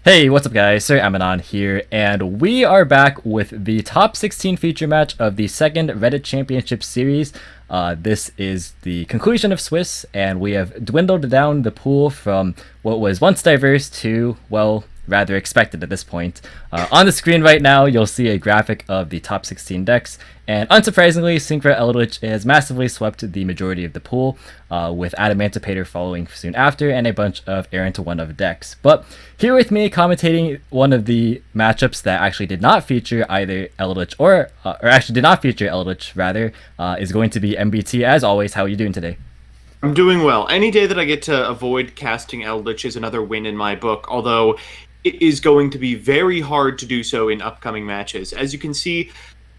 Hey, what's up guys? Sir Emanon here, and we are back with the top 16 feature match of the second Reddit Championship Series. This is the conclusion of Swiss, and we have dwindled down the pool from what was once diverse to, well, rather expected at this point. On the screen right now, you'll see a graphic of the top 16 decks, and unsurprisingly, Synchro Eldritch has massively swept the majority of the pool, with Adamancipator following soon after, and a bunch of Errant 1-of decks. But here with me, commentating one of the matchups that actually did not feature either Eldritch or actually did not feature Eldritch, rather, is going to be MBT. As always, how are you doing today? I'm doing well. Any day that I get to avoid casting Eldritch is another win in my book, although it is going to be very hard to do so in upcoming matches. As you can see,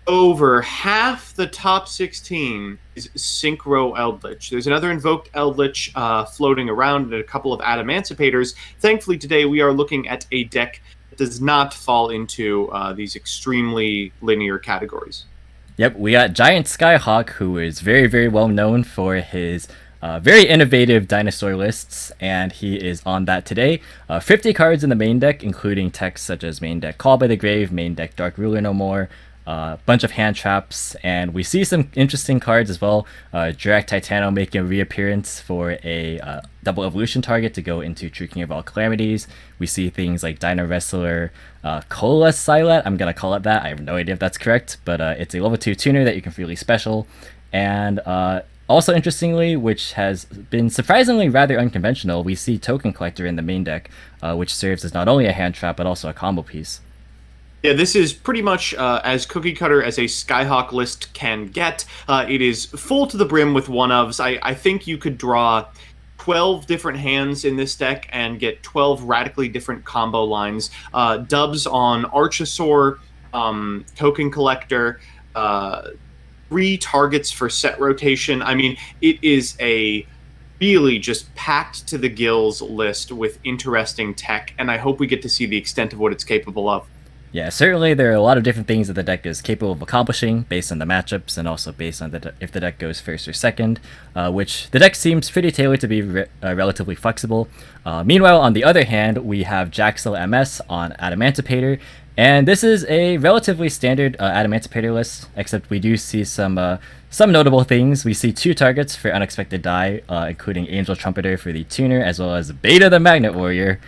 over half the top 16 is Synchro Eldritch. There's another Invoked Eldritch floating around and a couple of Adamancipators. Thankfully, today we are looking at a deck that does not fall into these extremely linear categories. Yep, we got Giant Skyhawk, who is very, very well known for his very innovative Dinosaur lists, and he is on that today. 50 cards in the main deck, including techs such as main deck Call by the Grave, main deck Dark Ruler No More, bunch of hand traps, and we see some interesting cards as well. Direct Titano making a reappearance for a double evolution target to go into True King of All Calamities. We see things like Dino Wrestler, Cola Silat, I'm gonna call it that. I have no idea if that's correct, but it's a level 2 tuner that you can freely special. And also interestingly, which has been surprisingly rather unconventional, we see Token Collector in the main deck, which serves as not only a hand trap but also a combo piece. Yeah, this is pretty much as cookie cutter as a Skyhawk list can get. It is full to the brim with one-ofs. I think you could draw 12 different hands in this deck and get 12 radically different combo lines. Dubs on Archosaur, Token Collector, 3 targets for set rotation. I mean, it is a really just packed to the gills list with interesting tech, and I hope we get to see the extent of what it's capable of. Yeah, certainly there are a lot of different things that the deck is capable of accomplishing based on the matchups and also based on if the deck goes first or second, which the deck seems pretty tailored to be relatively flexible. Meanwhile, on the other hand, we have Jaxel MS on Adamancipator, and this is a relatively standard Adamancipator list, except we do see some notable things. We see 2 targets for Unexpected Die, including Angel Trumpeter for the tuner, as well as Beta the Magnet Warrior,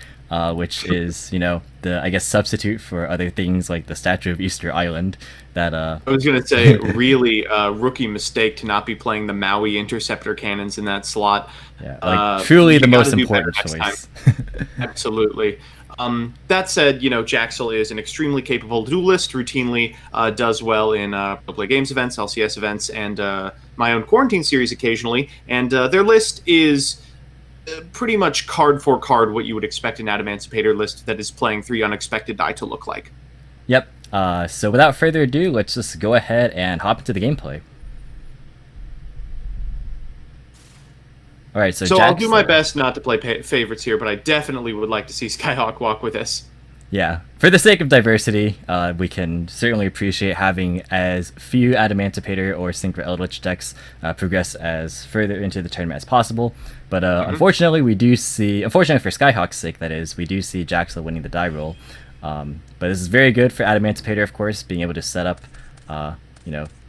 which is, the, I guess, substitute for other things like the Statue of Easter Island. That I was going to say, really rookie mistake to not be playing the Maui Interceptor cannons in that slot. Yeah, like truly the most important choice. Absolutely. That said, Jaxel is an extremely capable duelist, routinely does well in Play Games events, LCS events, and my own Quarantine series occasionally, and their list is pretty much card for card what you would expect an Adamancipator list that is playing 3 Unexpected Die to look like. Yep. So without further ado, let's just go ahead and hop into the gameplay. All right, so I'll do my best not to play favorites here, but I definitely would like to see Skyhawk walk with us. Yeah, for the sake of diversity, we can certainly appreciate having as few Adamancipator or Synchro Eldritch decks progress as further into the tournament as possible. But unfortunately, unfortunately for Skyhawk's sake, that is, we do see Jaxel winning the die roll. But this is very good for Adamancipator, of course, being able to set up,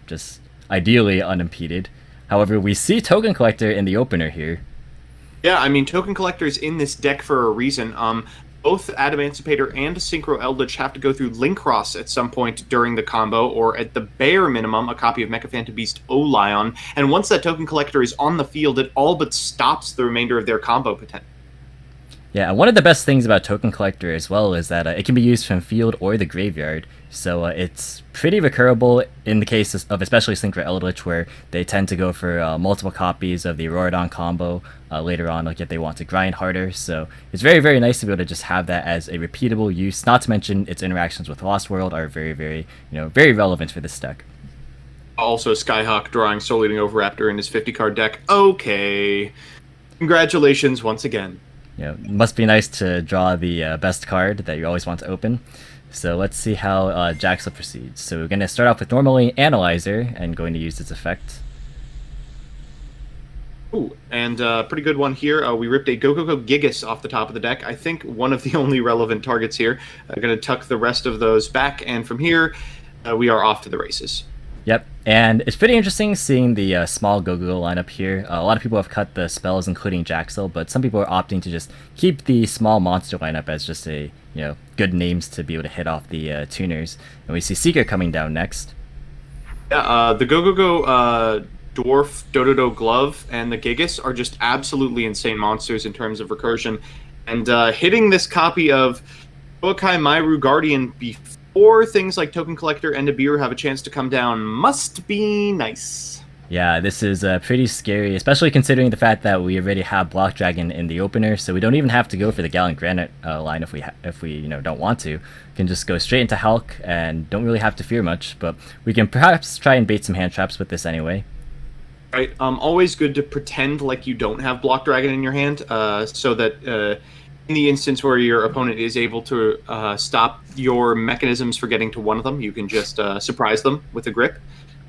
just ideally unimpeded. However, we see Token Collector in the opener here. Yeah, I mean, Token Collector is in this deck for a reason. Both Adamancipator and Synchro Eldritch have to go through Linkross at some point during the combo, or at the bare minimum, a copy of Mecha Phantom Beast Olion. And once that Token Collector is on the field, it all but stops the remainder of their combo potential. Yeah, and one of the best things about Token Collector as well is that it can be used from field or the graveyard, so it's pretty recurable in the case of especially Synchro Eldritch, where they tend to go for multiple copies of the Auroradon combo later on, like if they want to grind harder. So it's very, very nice to be able to just have that as a repeatable use, not to mention its interactions with Lost World are very, very, very relevant for this deck. Also, Skyhawk drawing Soul Eating Oviraptor in his 50-card deck. Okay. Congratulations once again. It must be nice to draw the best card that you always want to open. So let's see how Jaxel proceeds. So we're going to start off with normally Analyzer and going to use its effect. Ooh, and pretty good one here. We ripped a Go Gigas off the top of the deck. I think one of the only relevant targets here. I'm going to tuck the rest of those back, and from here, we are off to the races. Yep, and it's pretty interesting seeing the small Go-Go lineup here. A lot of people have cut the spells, including Jaxel, but some people are opting to just keep the small monster lineup as just a good names to be able to hit off the tuners. And we see Seeker coming down next. Yeah, the Go Dwarf Dododo Glove and the Gigas are just absolutely insane monsters in terms of recursion, and hitting this copy of Okai Myru Guardian before things like Token Collector and Nibiru have a chance to come down must be nice. Yeah, this is pretty scary, especially considering the fact that we already have Block Dragon in the opener, so we don't even have to go for the Gallant Granite line if we don't want to. We can just go straight into Hulk and don't really have to fear much, but we can perhaps try and bait some hand traps with this anyway. Right, always good to pretend like you don't have Block Dragon in your hand, so that in the instance where your opponent is able to stop your mechanisms for getting to one of them, you can just surprise them with a grip.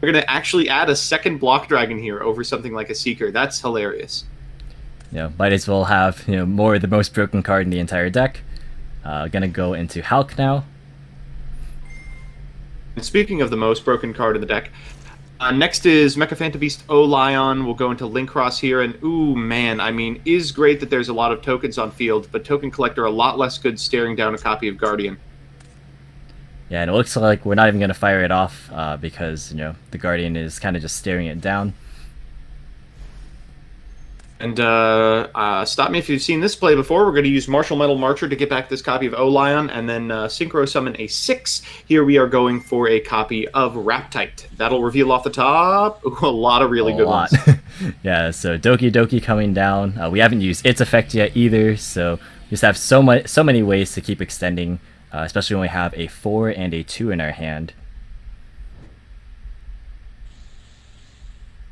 We're going to actually add a second Block Dragon here over something like a Seeker. That's hilarious. Might as well have more of the most broken card in the entire deck. Gonna go into Hulk now. And speaking of the most broken card in the deck, next is Mecha Fantabeast O-Lion. We'll go into Link Cross here, and ooh, man, I mean, is great that there's a lot of tokens on field, but Token Collector a lot less good staring down a copy of Guardian. Yeah, and it looks like we're not even going to fire it off because, the Guardian is kind of just staring it down. And stop me if you've seen this play before. We're going to use Martial Metal Marcher to get back this copy of O-Lion, and then Synchro Summon a 6. Here we are going for a copy of Raptite. That'll reveal off the top. Ooh, a lot of really good ones. Yeah, so Doki Doki coming down. We haven't used its effect yet either, so we just have so many ways to keep extending, especially when we have a 4 and a 2 in our hand.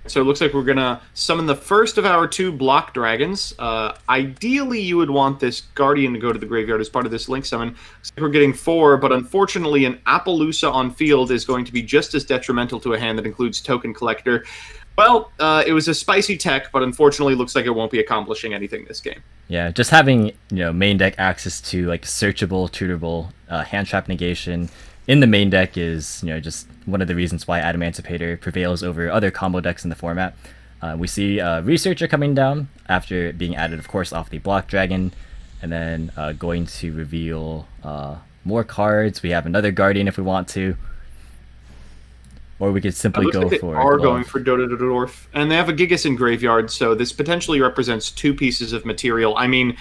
So it looks like we're going to summon the first of our 2 Block Dragons. Ideally, you would want this Guardian to go to the graveyard as part of this Link summon. Looks like we're getting 4, but unfortunately an Appaloosa on field is going to be just as detrimental to a hand that includes Token Collector. Well, it was a spicy tech, but unfortunately looks like it won't be accomplishing anything this game. Yeah, just having main deck access to like searchable, tutorable, hand trap negation in the main deck is just one of the reasons why Adamancipator prevails over other combo decks in the format. We see Researcher coming down after being added, of course, off the Block Dragon, and then going to reveal more cards. We have another Guardian if we want to, or we could simply go for. They are going for Dodo Dwarf, and they have a Gigas in graveyard, so this potentially represents 2 pieces of material. I mean,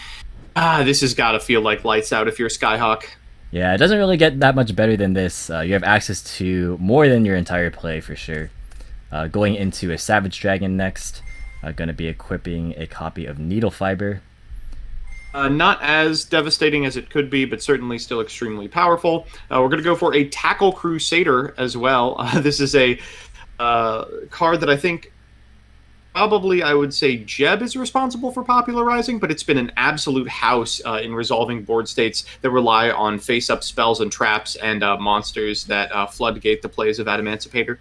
this has got to feel like lights out if you're Skyhawk. Yeah, it doesn't really get that much better than this. You have access to more than your entire play for sure. Going into a Savage Dragon next. Going to be equipping a copy of Needle Fiber. Not as devastating as it could be, but certainly still extremely powerful. We're going to go for a Tackle Crusader as well. This is a card that I think probably I would say Jeb is responsible for popularizing, but it's been an absolute house in resolving board states that rely on face-up spells and traps and monsters that floodgate the plays of Adamancipator.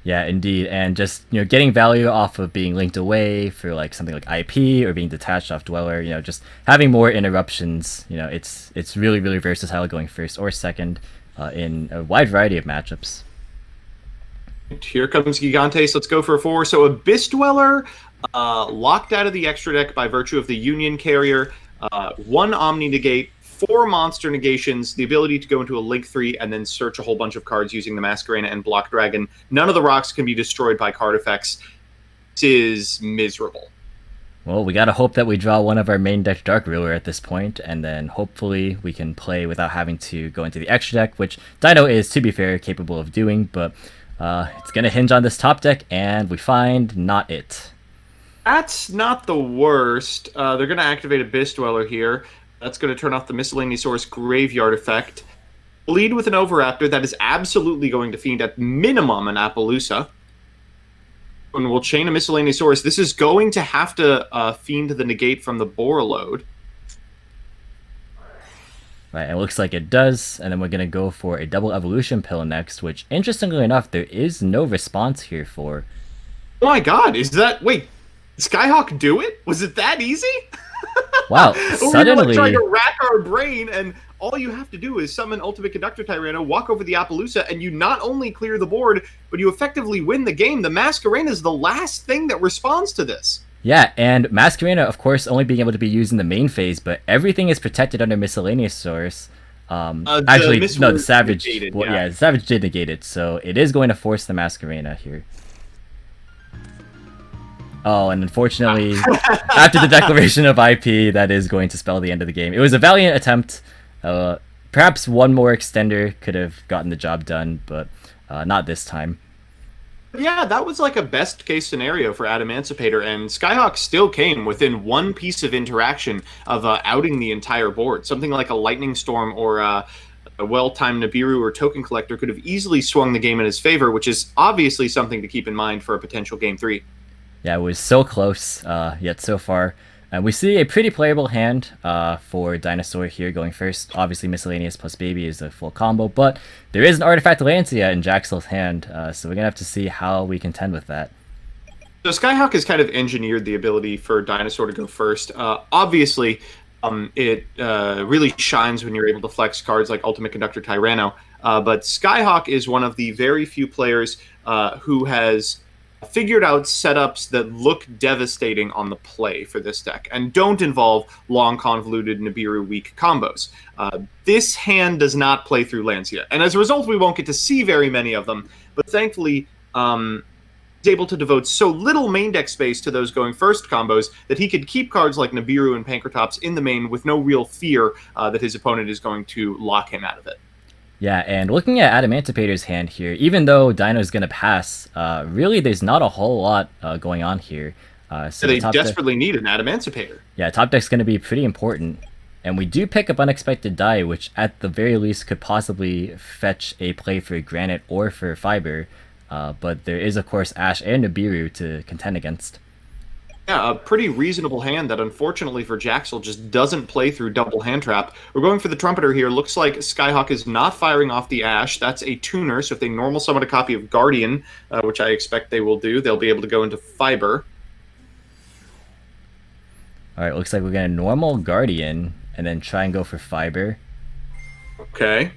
Yeah, indeed, and just getting value off of being linked away for like something like IP or being detached off Dweller. Just having more interruptions. It's really versatile going first or second in a wide variety of matchups. Here comes Gigantes. Let's go for a 4. So Abyss Dweller, locked out of the extra deck by virtue of the Union Carrier, 1 Omni Negate, 4 monster negations, the ability to go into a Link 3 and then search a whole bunch of cards using the Masquerena and Block Dragon. None of the rocks can be destroyed by card effects. This is miserable. Well, we gotta hope that we draw one of our main deck Dark Ruler at this point, and then hopefully we can play without having to go into the extra deck, which Dino is, to be fair, capable of doing, but it's going to hinge on this top deck, and we find not it. That's not the worst. They're going to activate Abyss Dweller here. That's going to turn off the Miscellaneous Source Graveyard effect. Bleed with an Overraptor. That is absolutely going to fiend at minimum an Appaloosa. And we'll chain a Miscellaneous Source. This is going to have to fiend the negate from the Borreload. Right, it looks like it does, and then we're going to go for a double evolution pill next, which, interestingly enough, there is no response here for. Oh my god, is that Skyhawk do it? Was it that easy? Wow, We were like trying suddenly, to rack our brain, and all you have to do is summon Ultimate Conductor Tyranno, walk over the Appaloosa, and you not only clear the board, but you effectively win the game. The Masquerena is the last thing that responds to this. yeah, and Masquerena, of course, only being able to be used in the main phase, but everything is protected under Miscellaneous Source. The Actually, no, the misword Savage. negated, Well, yeah. yeah, the Savage did negate it, so it is going to force the Masquerena here. Oh, and unfortunately, after the declaration of IP, that is going to spell the end of the game. It was a valiant attempt. Perhaps one more extender could have gotten the job done, but not this time. Yeah, that was like a best case scenario for Adamancipator, and Skyhawk still came within one piece of interaction of outing the entire board. Something like a Lightning Storm or a well-timed Nibiru or Token Collector could have easily swung the game in his favor, which is obviously something to keep in mind for a potential Game 3. Yeah, it was so close, yet so far. And we see a pretty playable hand for Dinosaur here going first. Obviously, Miscellaneous plus Baby is a full combo, but there is an Artifact Lancia in Jaxel's hand, so we're going to have to see how we contend with that. So Skyhawk has kind of engineered the ability for Dinosaur to go first. Obviously, it really shines when you're able to flex cards like Ultimate Conductor Tyranno, but Skyhawk is one of the very few players who has figured out setups that look devastating on the play for this deck and don't involve long, convoluted Nibiru weak combos. This hand does not play through Lancia, and as a result, we won't get to see very many of them, but thankfully, he's able to devote so little main deck space to those going first combos that he could keep cards like Nibiru and Pankratops in the main with no real fear that his opponent is going to lock him out of it. Yeah, and looking at Adamancipator's hand here, even though Dino's going to pass, really there's not a whole lot going on here. So they desperately need an Adamancipator. Yeah, top deck's going to be pretty important. And we do pick up Unexpected Die, which at the very least could possibly fetch a play for Granite or for Fiber. But there is, of course, Ash and Nibiru to contend against. Yeah, a pretty reasonable hand that unfortunately for Jaxel just doesn't play through double hand trap. We're going for the Trumpeter here. Looks like Skyhawk is not firing off the Ash. That's a tuner, so if they normal summon a copy of Guardian, which I expect they will do, they'll be able to go into Fiber. Alright, looks like we're going to normal Guardian and then try and go for Fiber. Okay.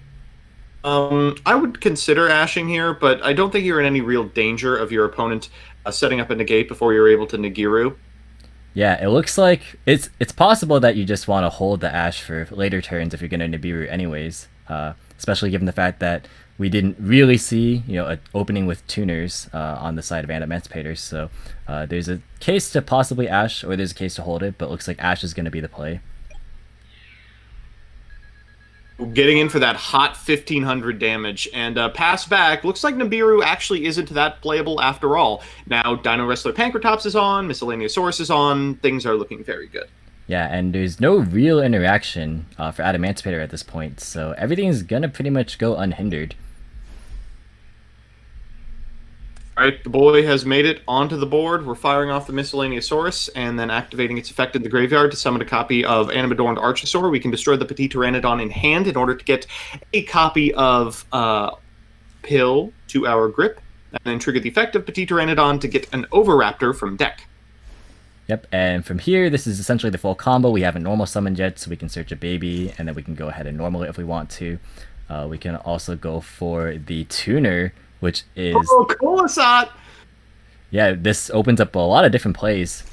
I would consider ashing here, but I don't think you're in any real danger of your opponent setting up a negate before you're able to Nigiru. Yeah, it looks like it's possible that you just want to hold the Ash for later turns if you're going to Nibiru anyways, especially given the fact that we didn't really see an opening with tuners on the side of Adamancipator, so there's a case to possibly Ash, or there's a case to hold it, but it looks like Ash is going to be the play. Getting in for that hot 1500 damage, and pass back. Looks like Nibiru actually isn't that playable after all. Now Dino Wrestler Pankratops is on, Miscellaneous Source is on, things are looking very good. Yeah, and there's no real interaction for Adamancipator at this point, so everything's gonna pretty much go unhindered. Alright, the boy has made it onto the board. We're firing off the Miscellaneous Source and then activating its effect in the graveyard to summon a copy of Animadorned Archosaur. We can destroy the Petit Pteranodon in hand in order to get a copy of Pill to our grip, and then trigger the effect of Petit Pteranodon to get an Overraptor from deck. Yep, and from here, this is essentially the full combo. We haven't normal summoned yet, so we can search a baby, and then we can go ahead and normal it if we want to. We can also go for the tuner, which is... Oh, Colasat! Yeah, this opens up a lot of different plays.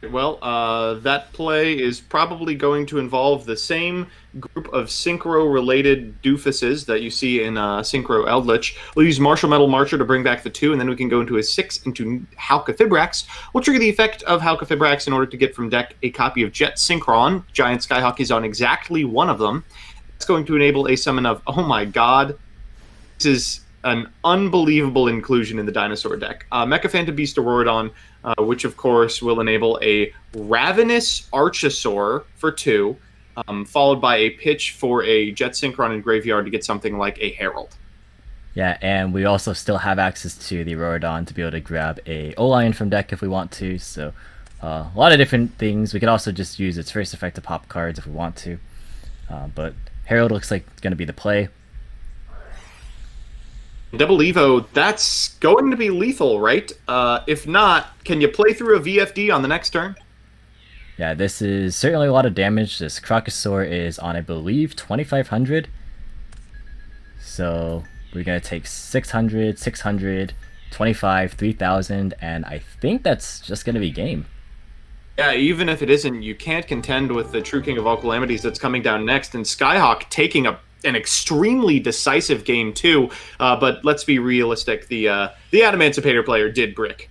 Well, that play is probably going to involve the same group of Synchro-related doofuses that you see in Synchro Eldritch. We'll use Martial Metal Marcher to bring back the 2, and then we can go into a 6 into Halka-Fibrax. We'll trigger the effect of Halka-Fibrax in order to get from deck a copy of Jet Synchron. Giant Skyhawk is on exactly one of them. It's going to enable a summon of, oh my god, this is an unbelievable inclusion in the Dinosaur deck. Mecha Phantom Beast Auroradon, which of course will enable a Ravenous Archosaur for 2, followed by a pitch for a Jet Synchron in Graveyard to get something like a Herald. Yeah, and we also still have access to the Auroradon to be able to grab a O-Lion from deck if we want to, so a lot of different things. We could also just use its first effect to pop cards if we want to, but Herald looks like it's going to be the play. Double Evo, that's going to be lethal, right? If not, can you play through a VFD on the next turn? Yeah, this is certainly a lot of damage. This Crocosaur is on, I believe, 2500. So we're going to take 600, 600, 25, 3000, and I think that's just going to be game. Yeah, even if it isn't, you can't contend with the True King of all Calamities that's coming down next, and Skyhawk taking an extremely decisive game too. But let's be realistic: the Adamancipator player did brick.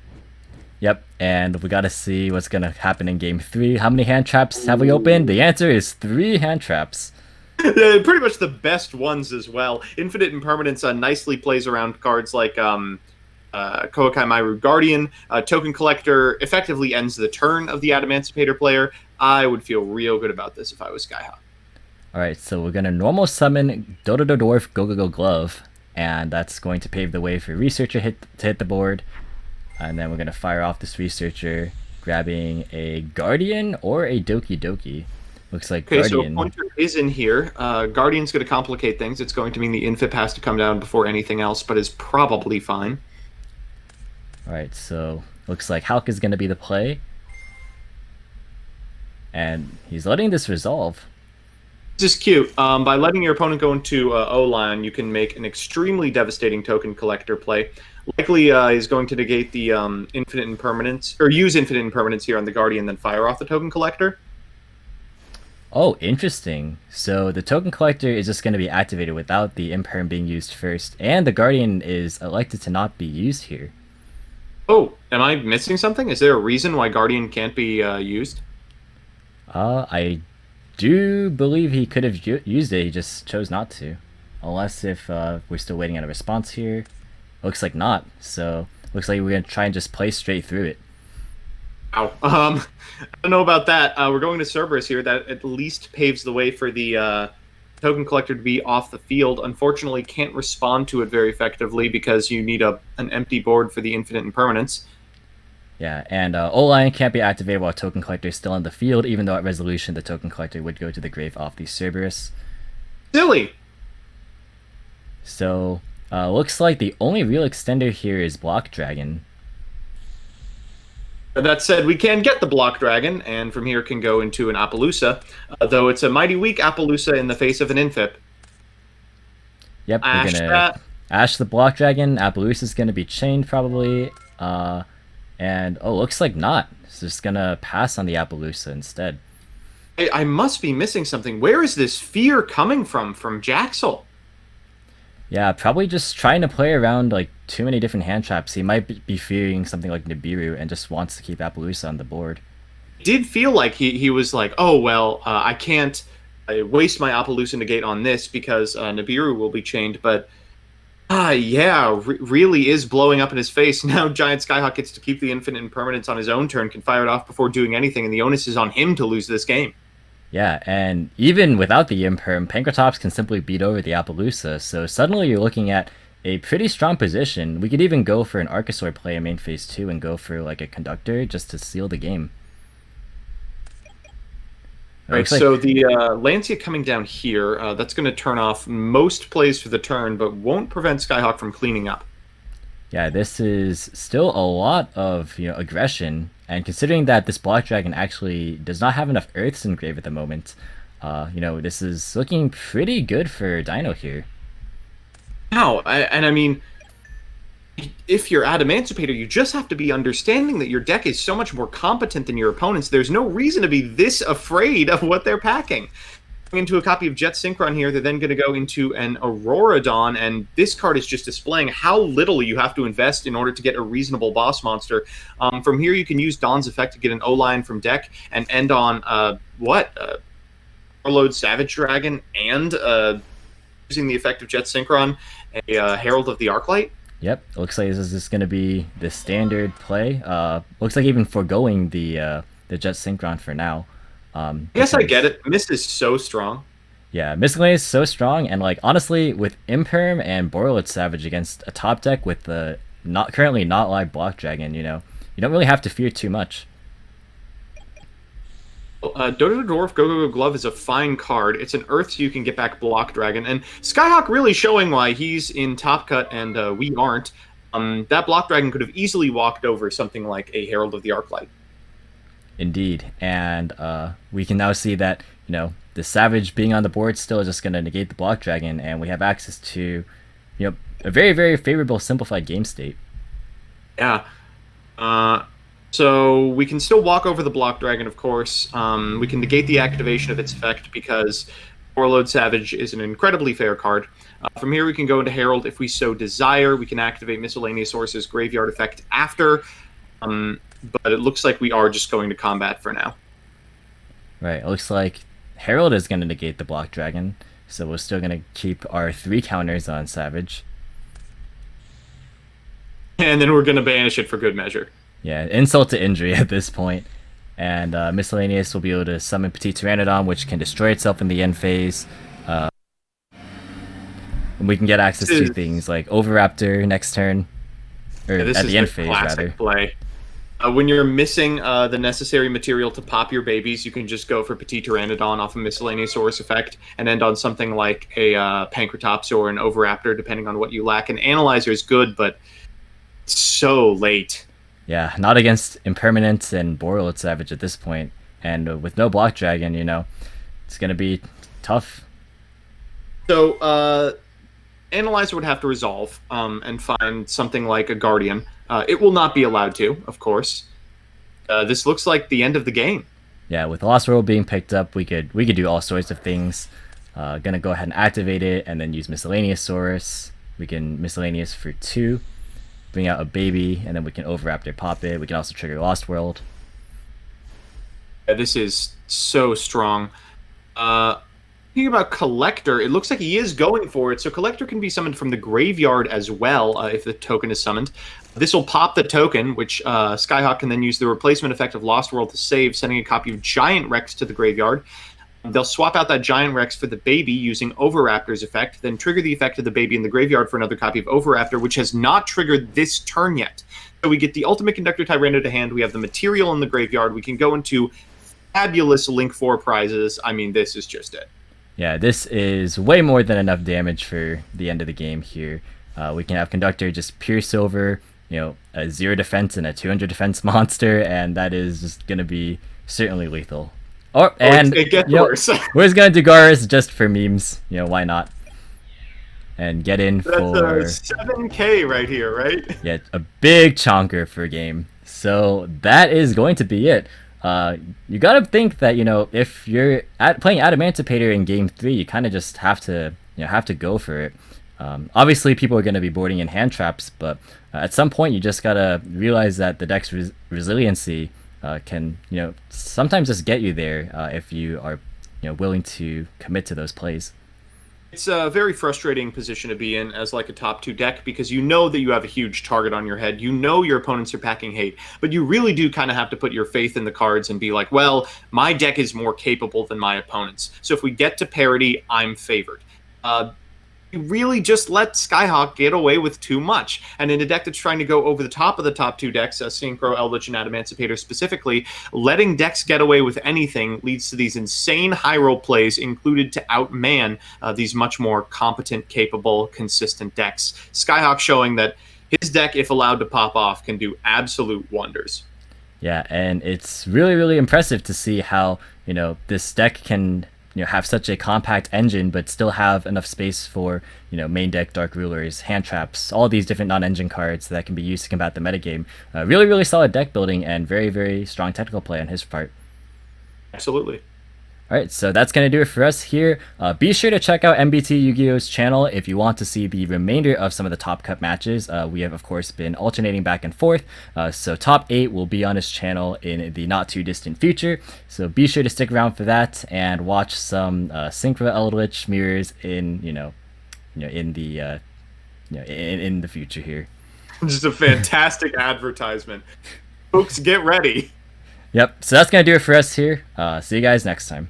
Yep, and we got to see what's going to happen in game 3. How many hand traps have we opened? The answer is 3 hand traps. Pretty much the best ones as well. Infinite Impermanence nicely plays around cards like Koakai Myru Guardian. Token Collector effectively ends the turn of the Adamancipator player. I would feel real good about this if I was Skyhawk. Alright, so we're going to normal summon Dodo Dwarf Go Go Go Glove, and that's going to pave the way for Researcher to hit the board. And then we're going to fire off this Researcher, grabbing a Guardian or a Doki Doki. Looks like Okay, Guardian. so Pointer is in here. Guardian's going to complicate things. It's going to mean the Infip has to come down before anything else, but is probably fine. Alright, so looks like Hulk is going to be the play. And he's letting this resolve. This is cute. By letting your opponent go into O-line, you can make an extremely devastating Token Collector play. Likely he's going to negate the Infinite Impermanence, or use Infinite Impermanence here on the Guardian, then fire off the Token Collector. Oh, interesting. So the Token Collector is just going to be activated without the Imperm being used first, and the Guardian is elected to not be used here. Oh, am I missing something? Is there a reason why Guardian can't be used? I do believe he could have used it, he just chose not to. Unless if we're still waiting on a response here. Looks like not, so looks like we're going to try and just play straight through it. Ow. I don't know about that. We're going to Cerberus here. That at least paves the way for the Token Collector to be off the field. Unfortunately, can't respond to it very effectively because you need an empty board for the Infinite Impermanence. Yeah, and O-Line can't be activated while Token Collector is still in the field, even though at resolution the Token Collector would go to the grave off the Cerberus. Silly! So, looks like the only real extender here is Block Dragon. That said, we can get the Block Dragon, and from here can go into an Appaloosa, though it's a mighty weak Appaloosa in the face of an Infip. Yep, we're gonna Ash the Block Dragon. Appaloosa's gonna be chained probably. And oh, looks like not. It's just gonna pass on the Appaloosa instead. I must be missing something. Where is this fear coming from Jaxel? Yeah, probably just trying to play around like too many different hand traps. He might be fearing something like Nibiru and just wants to keep Appaloosa on the board. It did feel like he was like, oh, well, I can't waste my Appaloosa negate on this because Nibiru will be chained, but yeah, really is blowing up in his face. Now Giant Skyhawk gets to keep the Infinite Impermanence on his own turn, can fire it off before doing anything, and the onus is on him to lose this game. Yeah, and even without the Imperm, Pankratops can simply beat over the Appaloosa, so suddenly you're looking at a pretty strong position. We could even go for an Archosaur play in main phase 2 and go for like a Conductor just to seal the game. Right, so the Lancia coming down here, that's going to turn off most plays for the turn, but won't prevent Skyhawk from cleaning up. Yeah, this is still a lot of aggression, and considering that this Block Dragon actually does not have enough Earths in grave at the moment, this is looking pretty good for Dino here. Wow, and I mean, if you're Adamancipator, you just have to be understanding that your deck is so much more competent than your opponents. There's no reason to be this afraid of what they're packing. Into a copy of Jet Synchron here, they're then going to go into an Auroradon, and this card is just displaying how little you have to invest in order to get a reasonable boss monster. From here, you can use Dawn's Effect to get an O-line from deck and end on, Overload Savage Dragon and using the effect of Jet Synchron, a Herald of the Arclight. Yep, looks like this is just going to be the standard play. Looks like even foregoing the Jet Synchron for now. Yes, I get it. Mist is so strong. Yeah, Miscellaneous is so strong, and like honestly, with Imperm and Borreload Savage against a top deck with the currently not live Block Dragon, you don't really have to fear too much. Dodo Dwarf Go Glove is a fine card. It's an Earth, so you can get back Block Dragon. And Skyhawk really showing why he's in Top Cut and we aren't. That Block Dragon could have easily walked over something like a Herald of the Arclight. Indeed, and we can now see that the Savage being on the board still is just going to negate the Block Dragon, and we have access to a very, very favorable simplified game state. Yeah. So we can still walk over the Block Dragon, of course. We can negate the activation of its effect because Warlord Savage is an incredibly fair card. From here, we can go into Herald if we so desire. We can activate Miscellaneous Source's Graveyard effect after, but it looks like we are just going to combat for now. Right, it looks like Herald is going to negate the Block Dragon, so we're still going to keep our 3 counters on Savage. And then we're going to banish it for good measure. Yeah, insult to injury at this point. And Miscellaneous will be able to summon Petite Pteranodon, which can destroy itself in the end phase. And we can get access to things like Oviraptor next turn. Or this at is the end phase, rather. Play. When you're missing the necessary material to pop your babies, you can just go for Petite Pteranodon off a Miscellaneous Source effect and end on something like a Pancratops or an Oviraptor, depending on what you lack. An Analyzer is good, but it's so late. Yeah, not against Impermanence and Boreal Savage at this point. And with no Block Dragon, it's going to be tough. So, Analyzer would have to resolve and find something like a Guardian. It will not be allowed to, of course. This looks like the end of the game. Yeah, with Lost World being picked up, we could do all sorts of things. Gonna go ahead and activate it and then use Miscellaneous Source. We can Miscellaneous for 2. Bring out a baby, and then we can Oviraptor pop it. We can also trigger Lost World. Yeah, this is so strong. Thinking about Collector, it looks like he is going for it. So Collector can be summoned from the graveyard as well if the token is summoned. This will pop the token, which Skyhawk can then use the replacement effect of Lost World to save, sending a copy of Giant Rex to the graveyard. They'll swap out that Giant Rex for the baby using Oviraptor's effect, then trigger the effect of the baby in the graveyard for another copy of Oviraptor, which has not triggered this turn yet. So we get the Ultimate Conductor Tyrannid to hand. We have the material in the graveyard. We can go into fabulous Link 4 prizes. I mean, this is just it. Yeah, this is way more than enough damage for the end of the game here. We can have Conductor just pierce over, a 0 defense and a 200 defense monster, and that is just going to be certainly lethal. It gets worse. We're just going to do Garas just for memes. Why not? And get in for... That's 7K right here, right? Yeah, a big chonker for a game. So that is going to be it. You gotta think that if you're playing Adamancipator in Game 3, you kind of just have to go for it. Obviously, people are going to be boarding in hand traps, but at some point, you just gotta realize that the deck's resiliency can sometimes just get you there if you are willing to commit to those plays. It's a very frustrating position to be in as like a top 2 deck because you know that you have a huge target on your head. You know your opponents are packing hate, but you really do kind of have to put your faith in the cards and be like, well, my deck is more capable than my opponents. So if we get to parity, I'm favored. You really just let Skyhawk get away with too much. And in a deck that's trying to go over the top of the top 2 decks, Synchro, Eldritch, and Adamancipator specifically, letting decks get away with anything leads to these insane high roll plays included to outman these much more competent, capable, consistent decks. Skyhawk showing that his deck, if allowed to pop off, can do absolute wonders. Yeah, and it's really, really impressive to see how, this deck can have such a compact engine, but still have enough space for, main deck Dark Rulers, hand traps, all these different non-engine cards that can be used to combat the metagame. Really, really solid deck building and very, very strong technical play on his part. Absolutely. All right, so that's going to do it for us here. Be sure to check out MBT Yu-Gi-Oh's channel if you want to see the remainder of some of the top cut matches. We have, of course, been alternating back and forth. So top 8 will be on his channel in the not too distant future. So be sure to stick around for that and watch some Synchro Eldritch mirrors in in the future here. Just a fantastic advertisement. Folks, get ready. Yep. So that's going to do it for us here. See you guys next time.